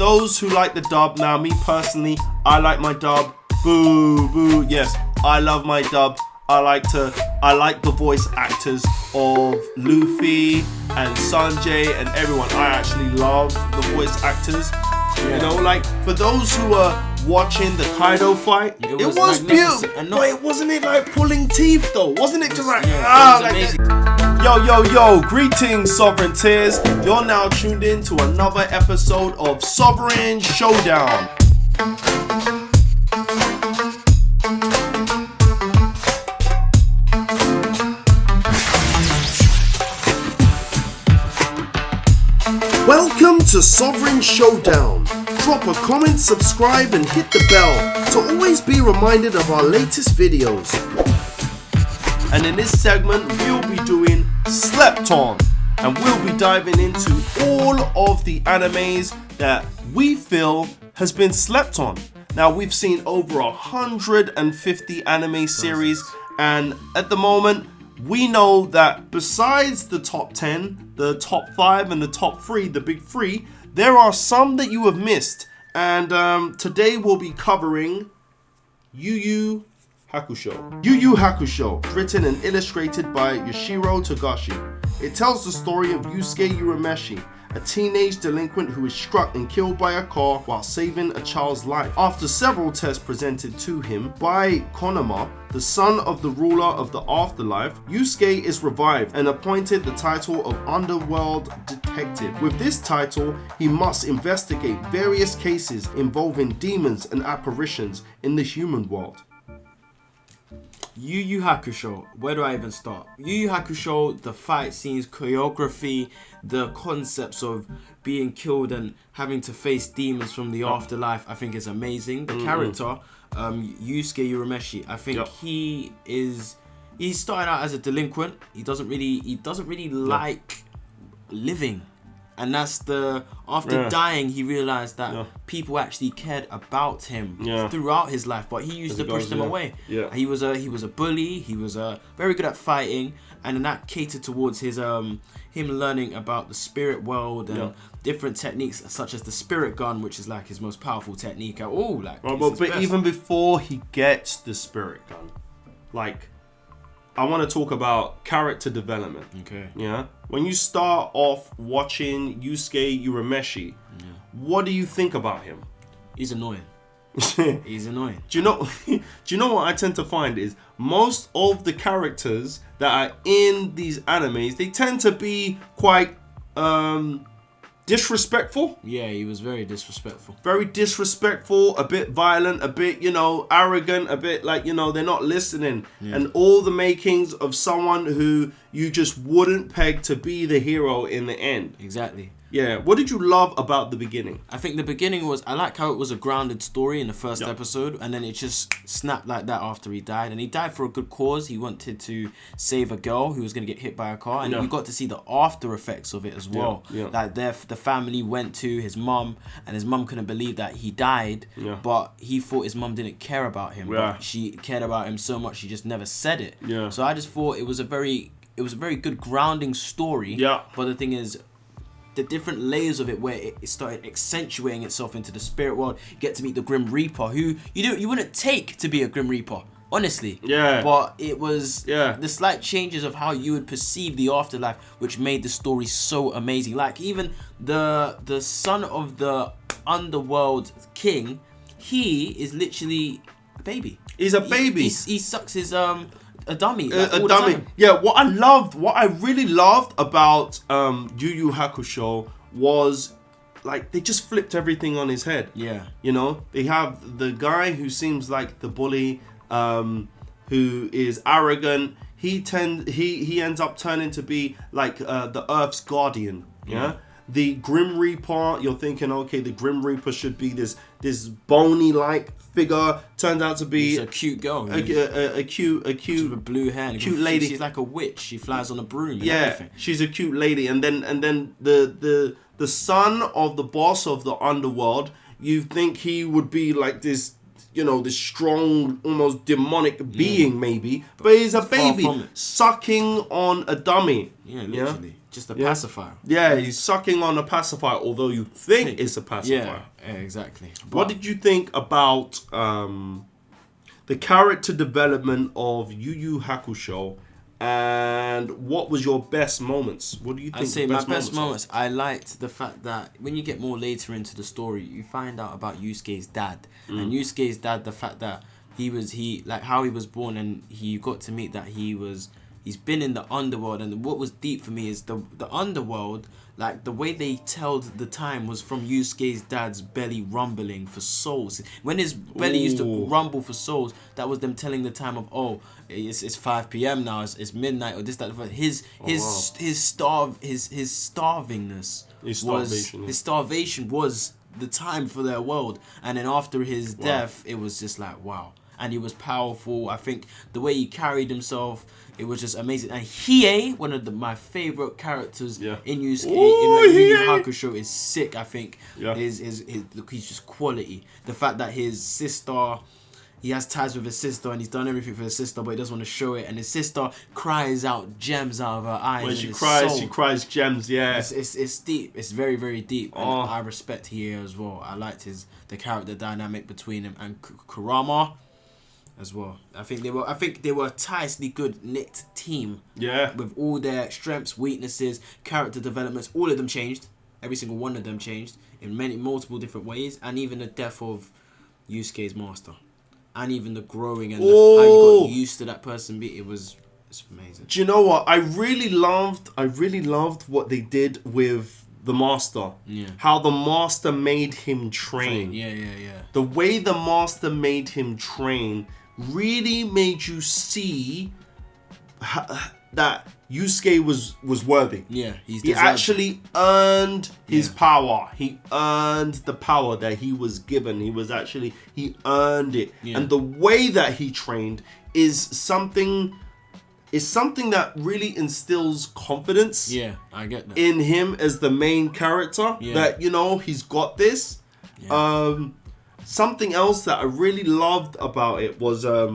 those who like the dub, now me personally, I like my dub. Boo, boo. Yes, I love my dub. I like the voice actors of Luffy and Sanjay and everyone. I actually love the voice actors. Yeah. You know, like for those who are watching the Kaido fight, it was beautiful. But it wasn't it like pulling teeth though? Wasn't it just like Yo, greetings Sovereign Tears. You're now tuned in to another episode of Sovereign Showdown. Welcome to Sovereign Showdown. Drop a comment, subscribe and hit the bell to always be reminded of our latest videos. And in this segment we'll be doing Slept On, and we'll be diving into all of the animes that we feel has been slept on. Now we've seen over 150 anime series, and at the moment we know that besides the top 10, the top 5 and the top 3, the big 3, there are some that you have missed. And today we'll be covering Yu Yu Hakusho. Yu Yu Hakusho, written and illustrated by Yoshiro Togashi. It tells the story of Yusuke Urameshi, a teenage delinquent who is struck and killed by a car while saving a child's life. After several tests presented to him by Konama, the son of the ruler of the afterlife, Yusuke is revived and appointed the title of Underworld Detective. With this title, he must investigate various cases involving demons and apparitions in the human world. Yu Yu Hakusho, where do I even start? Yu Yu Hakusho, the fight scenes, choreography, the concepts of being killed and having to face demons from the afterlife, I think is amazing. The character, Yusuke Urameshi, I think he's starting out as a delinquent. He doesn't really like living. And that's after dying, he realized that people actually cared about him throughout his life, but he used to push them away. Yeah. He was a bully. He was very good at fighting, and then that catered towards his him learning about the spirit world and different techniques such as the spirit gun, which is like his most powerful technique at all. Like, but even before he gets the spirit gun, like, I want to talk about character development. Okay. Yeah. When you start off watching Yusuke Urameshi, what do you think about him? He's annoying. He's annoying. Do you know what I tend to find is most of the characters that are in these animes, they tend to be quite disrespectful. Yeah, he was very disrespectful. Very disrespectful, a bit violent, a bit, arrogant, a bit like, they're not listening. Yeah. And all the makings of someone who you just wouldn't peg to be the hero in the end. Exactly. Yeah. What did you love about the beginning? I think the beginning was, I like how it was a grounded story in the first episode, and then it just snapped like that after he died. And he died for a good cause. He wanted to save a girl who was going to get hit by a car, and you got to see the after effects of it as well. Yeah. Like the family went to his mum, and his mum couldn't believe that he died, but he thought his mum didn't care about him. Yeah. But she cared about him so much she just never said it. Yeah. So I just thought it was a very good grounding story. Yeah. But the thing is, the different layers of it, where it started accentuating itself into the spirit world. You get to meet the Grim Reaper, who you wouldn't take to be a Grim Reaper, honestly. Yeah. But it was the slight changes of how you would perceive the afterlife, which made the story so amazing. Like even the son of the underworld king, he is literally a baby. He's a baby. He sucks his a dummy. Like, a dummy. Yeah, what I really loved about Yu Yu Hakusho was, like, they just flipped everything on his head. Yeah. They have the guy who seems like the bully, who is arrogant. He ends up turning to be like the Earth's guardian. Yeah. The Grim Reaper, you're thinking, okay, the Grim Reaper should be this bony-like figure. Turns out to be a cute girl. A cute with blue hair. Cute lady. She's like a witch. She flies on a broom and everything. She's a cute lady. And then the son of the boss of the underworld, you think he would be like this, this strong, almost demonic being maybe. But he's a baby sucking on a dummy. Yeah, literally. just a pacifier. Yeah, he's sucking on a pacifier, although you think it's a pacifier. Yeah, exactly. What did you think about the character development of Yu Yu Hakusho? And what was your best moments? What do you think? I'd say my best moments. I liked the fact that when you get more later into the story, you find out about Yusuke's dad. And Yusuke's dad, the fact that how he was born, and you got to meet that he's been in the underworld. And what was deep for me is the underworld, like the way they tell the time was from Yusuke's dad's belly rumbling for souls. When his belly used to rumble for souls, that was them telling the time of, oh, it's 5 p.m. now, it's midnight, or this, that. His starvingness, his starvation was the time for their world. And then after his death, it was just like, wow. And he was powerful. I think the way he carried himself, it was just amazing. And Hiei, one of my favorite characters in Yu Yu Hakusho, is sick. I think he's just quality. The fact that his sister, he has ties with his sister, and he's done everything for his sister, but he doesn't want to show it. And his sister cries out gems out of her eyes. When she cries gems. Yeah, it's deep. It's very, very deep. And I respect Hiei as well. I liked the character dynamic between him and Kurama as well. I think they were a tightly good knit team. Yeah. With all their strengths, weaknesses, character developments, all of them changed. Every single one of them changed in multiple different ways, and even the death of Yusuke's master, and even the growing and how you got used to that person. It's amazing. Do you know what? I really loved what they did with the master. Yeah. How the master made him train. Yeah. The way the master made him train really made you see that Yusuke was worthy. Yeah, he actually earned his power. He earned the power that he was given. He earned it. Yeah. And the way that he trained is something that really instills confidence. Yeah, I get that. In him as the main character. Yeah. That he's got this. Yeah. Something else that I really loved about it was I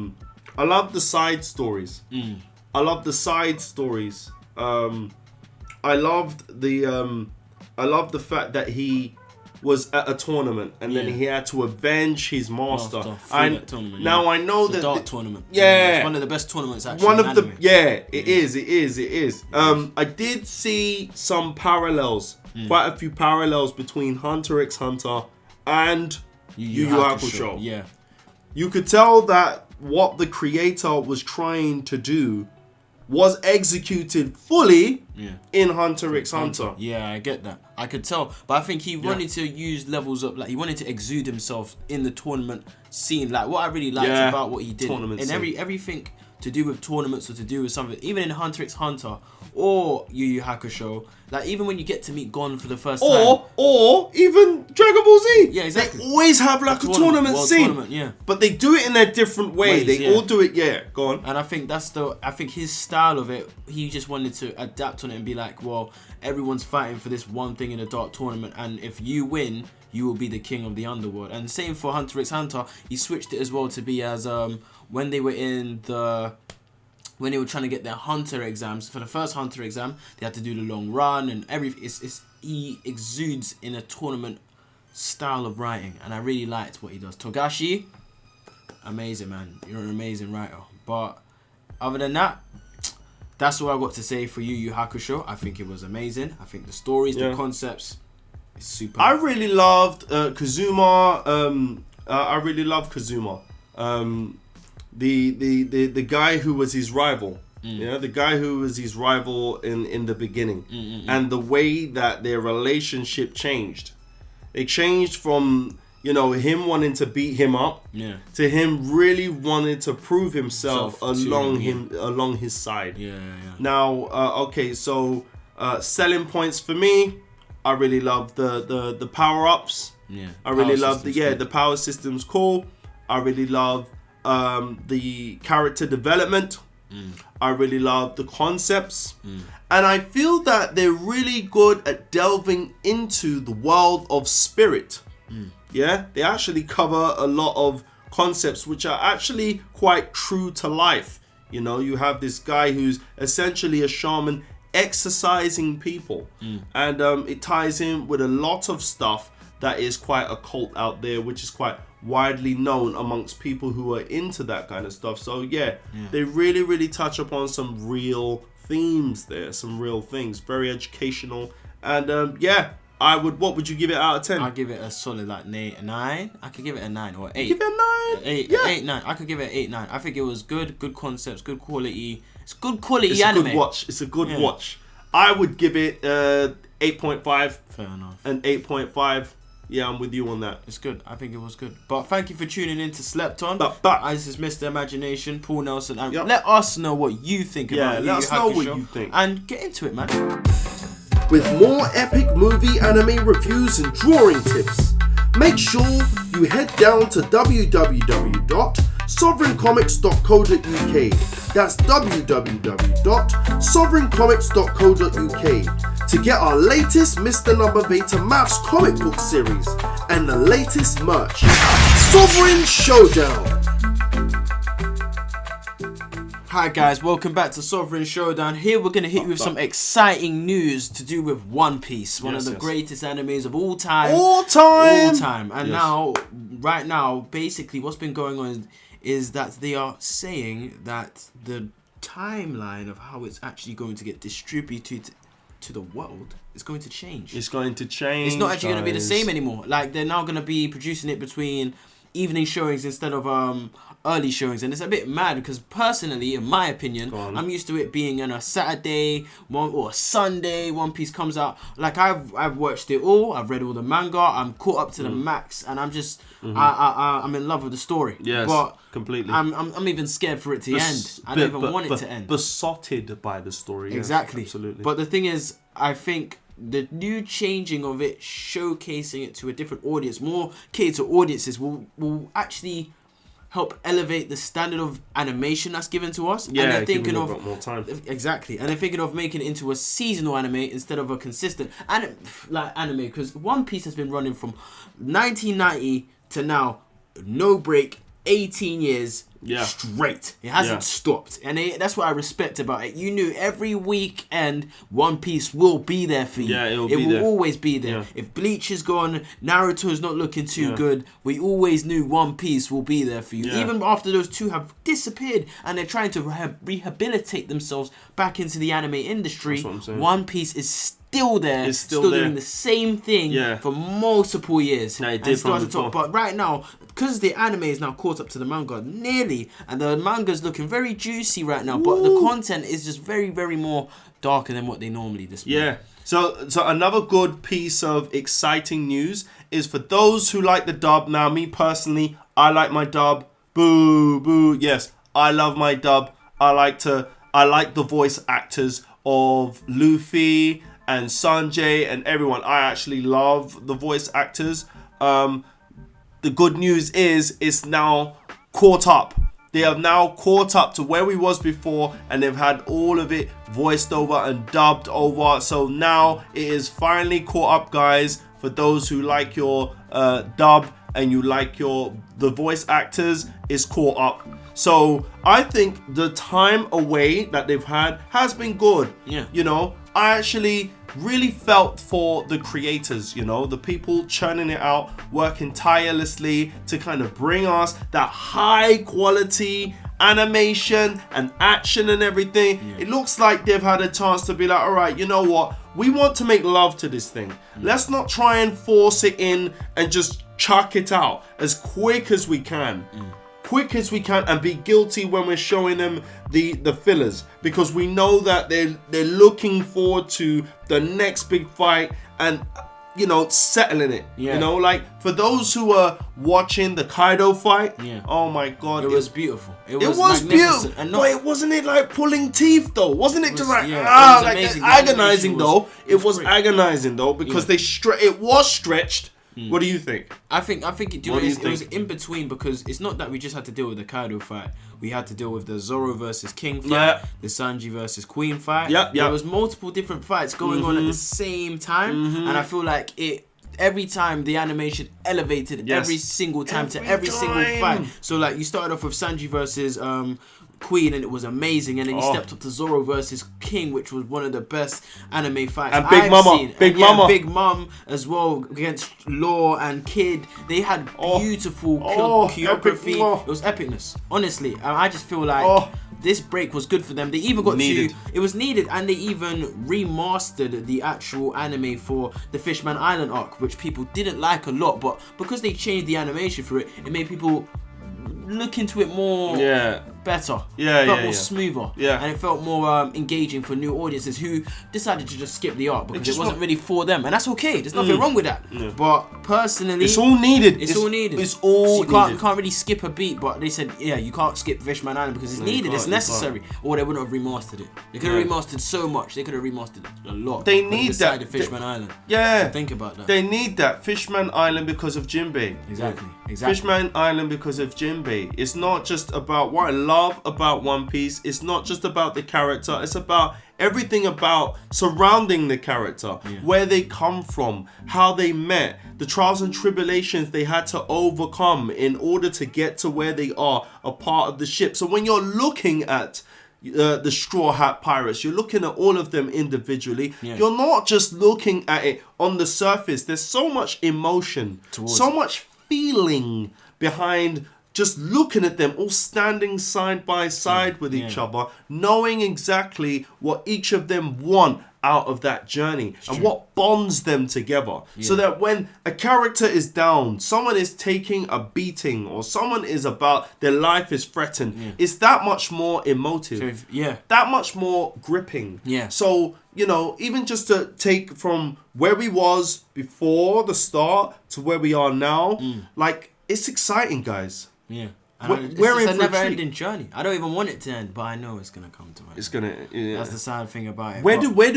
loved the side stories. I loved the side stories. I loved the fact that he was at a tournament and then he had to avenge his master. I know that the Dark tournament. Yeah, it's one of the best tournaments actually. It is. I did see some parallels, quite a few parallels between Hunter x Hunter and Yu Yu Hakusho. Yeah, you could tell that what the creator was trying to do was executed fully in Hunter x Hunter. Yeah, I get that. I could tell. But I think he wanted to use levels up, like he wanted to exude himself in the tournament scene. Like what I really liked about what he did. And everything to do with tournaments or to do with something, even in Hunter x Hunter or Yu Yu Hakusho, like even when you get to meet Gon for the first time. Or even Dragon Ball Z. Yeah, exactly. They always have like a tournament scene. Yeah. But they do it in a different way. They all do it, go on. And I think I think his style of it, he just wanted to adapt on it and be like, well, everyone's fighting for this one thing in a dark tournament, and if you win, you will be the king of the underworld. And same for Hunter x Hunter, he switched it as well to be as when they were trying to get their Hunter exams, for the first Hunter exam, they had to do the long run and everything. He exudes in a tournament style of writing, and I really liked what he does. Togashi, amazing man, you're an amazing writer. But other than that, that's all I got to say for Yu Yu Hakusho. I think it was amazing. I think the stories, the concepts, is super. I really loved Kazuma. I really loved Kazuma. The guy who was his rival. The guy who was his rival in the beginning. And the way that their relationship changed. It changed from, him wanting to beat him up to him really wanting to prove himself along his side. Now, so selling points for me, I really love the power-ups. I really love the power system's cool. I really love the character development. I really love the concepts. And I feel that they're really good at delving into the world of spirit. They actually cover a lot of concepts which are actually quite true to life. You have this guy who's essentially a shaman exercising people. And it ties in with a lot of stuff that is quite occult out there, which is quite widely known amongst people who are into that kind of stuff. So they really touch upon some real themes there, some real things, very educational. And what would you give it out of 10? I'll give it a solid like 9. I could give it a 9 or 8. Give it a 9? 8, yeah. 8, 9. I could give it an 8, 9. I think it was good concepts, good quality. It's good quality anime. It's a good watch. I would give it 8.5. Fair enough. An 8.5. Yeah, I'm with you on that. It's good. I think it was good. But thank you for tuning in to Slept On. But this is Mr. Imagination, Paul Nelson. And let us know what you think about Yu Yu Hakusho. Let us know what you think. And get into it, man. With more epic movie anime reviews and drawing tips, make sure you head down to www.sovereigncomics.co.uk. That's www.sovereigncomics.co.uk to get our latest Mr. Number Beta Maths comic book series and the latest merch. Sovereign Showdown! Hi guys, welcome back to Sovereign Showdown. Here we're going to hit you with some exciting news to do with One Piece, one of the greatest animes of all time. All time! And right now, basically what's been going on is that they are saying that the timeline of how it's actually going to get distributed to the world is going to change. It's going to change. It's not actually going to be the same anymore. Like, they're now going to be producing it between evening showings instead of early showings, and it's a bit mad because personally, in my opinion, I'm used to it being on a Saturday or a Sunday. One Piece comes out. Like, I've watched it all. I've read all the manga. I'm caught up to the max, and I'm just I'm in love with the story. Yes, but completely. I'm even scared for it to end. I don't even want it to end. Besotted by the story. Exactly. Yes, absolutely. But the thing is, I think the new changing of it, showcasing it to a different audience, more catered audiences, will actually help elevate the standard of animation that's given to us. Yeah, and they're thinking of more time. Exactly, and they're thinking of making it into a seasonal anime instead of a consistent anime. Because One Piece has been running from 1990 to now, no break, 18 years. Straight. It hasn't stopped. And that's what I respect about it. You knew every weekend One Piece will be there for you. Yeah, it will always be there. If Bleach is gone, Naruto's not looking too good, we always knew One Piece will be there for you. Even after those two have disappeared and they're trying to rehabilitate themselves back into the anime industry, One Piece is still there, still doing the same thing for multiple years. No, it did from before. But right now, because the anime is now caught up to the manga nearly, and the manga's looking very juicy right now, but the content is just very, very more darker than what they normally display. Yeah. So another good piece of exciting news is for those who like the dub. Now, me personally, I like my dub. Boo, boo. Yes, I love my dub. I like the voice actors of Luffy and Sanjay and everyone. I actually love the voice actors. The good news is it's now caught up. They have now caught up to where we was before, and they've had all of it voiced over and dubbed over. So now it is finally caught up, guys. For those who like your dub and you like the voice actors, is caught up. So I think the time away that they've had has been good. Yeah. You know, I actually really felt for the creators, you know, the people churning it out, working tirelessly to kind of bring us that high quality animation and action and everything. It looks like they've had a chance to be like, all right, you know what? We want to make love to this thing. Let's not try and force it in and just chuck it out as quick as we can. Quick as we can, and be guilty when we're showing them the fillers, because we know that they're looking forward to the next big fight and, you know, settling it. You know, like for those who are watching the Kaido fight, oh my god, it was beautiful. It was beautiful, and but it wasn't it like pulling teeth though? Wasn't it just like amazing. Agonizing though? It was agonizing though, because it was stretched. What do you think? I think it was in between, because it's not that we just had to deal with the Kaido fight. We had to deal with the Zoro versus King fight, the Sanji versus Queen fight. There was multiple different fights going on at the same time, and I feel like every time the animation elevated every single time to every single fight. So like you started off with Sanji versus Queen, and it was amazing. And then you stepped up to Zoro versus King, which was one of the best anime fights and Big I've Mama, seen. Big and, Mama, Big Mom as well against Law and Kid. They had beautiful choreography. It was epicness. Honestly, I just feel like this break was good for them. They even got it was needed, and they even remastered the actual anime for the Fishman Island arc, which people didn't like a lot, but because they changed the animation for it, it made people look into it more better. It felt more smoother. And it felt more engaging for new audiences who decided to just skip the art because it wasn't really for them. And that's okay. There's nothing wrong with that. But personally, it's all needed. It's all needed. It's all needed. You can't really skip a beat, but they said, you can't skip Fishman Island because it's needed, it's necessary. Or they wouldn't have remastered it. They could have remastered so much. They could have remastered a lot. They need that. Fishman Island. So think about that. They need that. Fishman Island because of Jinbei. Exactly. Fishman Island because of Jinbei. It's not just about what I love about One Piece. It's not just about the character. It's about everything about surrounding the character, where they come from, how they met, the trials and tribulations they had to overcome in order to get to where they are, a part of the ship. So when you're looking at the Straw Hat Pirates, you're looking at all of them individually. You're not just looking at it on the surface. There's so much emotion, so much feeling behind just looking at them all standing side by side with each other, knowing exactly what each of them want out of that journey and what bonds them together. So that when a character is down, someone is taking a beating, or someone is about, their life is threatened, it's that much more emotive. That much more gripping. So, you know, even just to take from where we was before the start to where we are now, like, it's exciting, guys. It's a never-ending journey. I don't even want it to end, but I know it's gonna come to an end. It's gonna. That's the sad thing about it. Where did we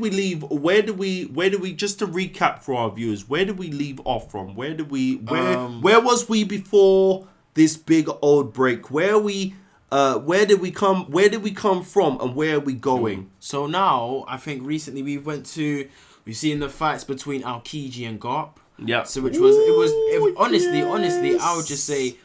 leave? Where do we? Just to recap for our viewers, where did we leave off from? Where was we before this big old break? Where did we come from, and where are we going? So now, I think recently we've seen the fights between Aokiji and Garp. So honestly, I would just say.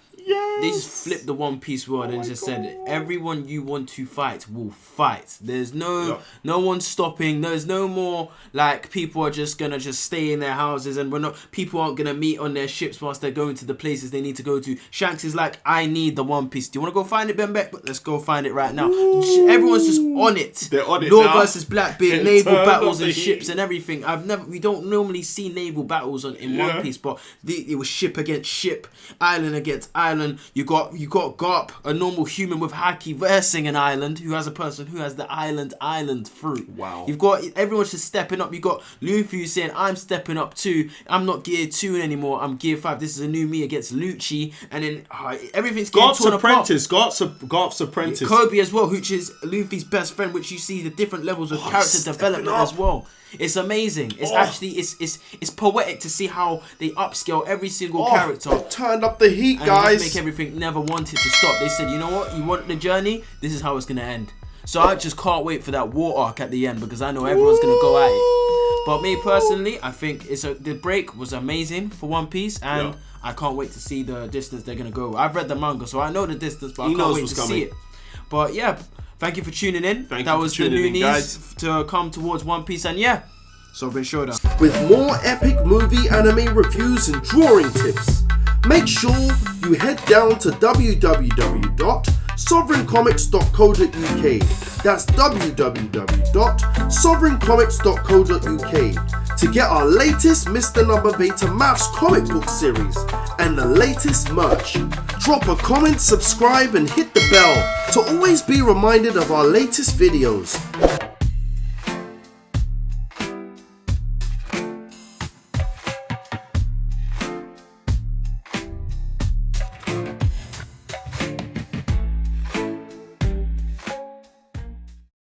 They just flipped the One Piece world and just said, everyone you want to fight will fight. There's no one stopping. There's no more like people are just gonna stay in their houses and people aren't gonna meet on their ships whilst they're going to the places they need to go to. Shanks is like, I need the One Piece. Do you want to go find it, Bembek? Let's go find it right now. Everyone's just on it. They're on it Law now. versus Blackbeard, naval battles and ships and everything. We don't normally see naval battles in One Piece, but it was ship against ship, island against island. You got Garp, a normal human with haki, versing an island, who has a person who has the island fruit. Wow. You've got everyone's just stepping up. You got Luffy saying, I'm stepping up too. I'm not gear 2 anymore. I'm gear 5. This is a new me against Lucci. And then everything's getting torn apart. Garp's apprentice. Kobe as well, which is Luffy's best friend, which you see the different levels of character development as well. It's amazing. It's actually it's poetic to see how they upscale every single character. Turned up the heat, guys. Make everything never wanted to stop. They said, you know what? You want the journey? This is how it's gonna end. So I just can't wait for that war arc at the end because I know everyone's gonna go at it. But me personally, I think the break was amazing for One Piece, and I can't wait to see the distance they're gonna go. I've read the manga, so I know the distance, but I can't wait to see it. But yeah. Thank you for tuning in. That was the new news to come towards One Piece, and Sovereign Showdown. With more epic movie anime reviews and drawing tips, make sure you head down to www.sovereigncomics.co.uk. That's www.sovereigncomics.co.uk to get our latest Mr. Number Beta Maths comic book series and the latest merch. Drop a comment, subscribe and hit the bell to always be reminded of our latest videos.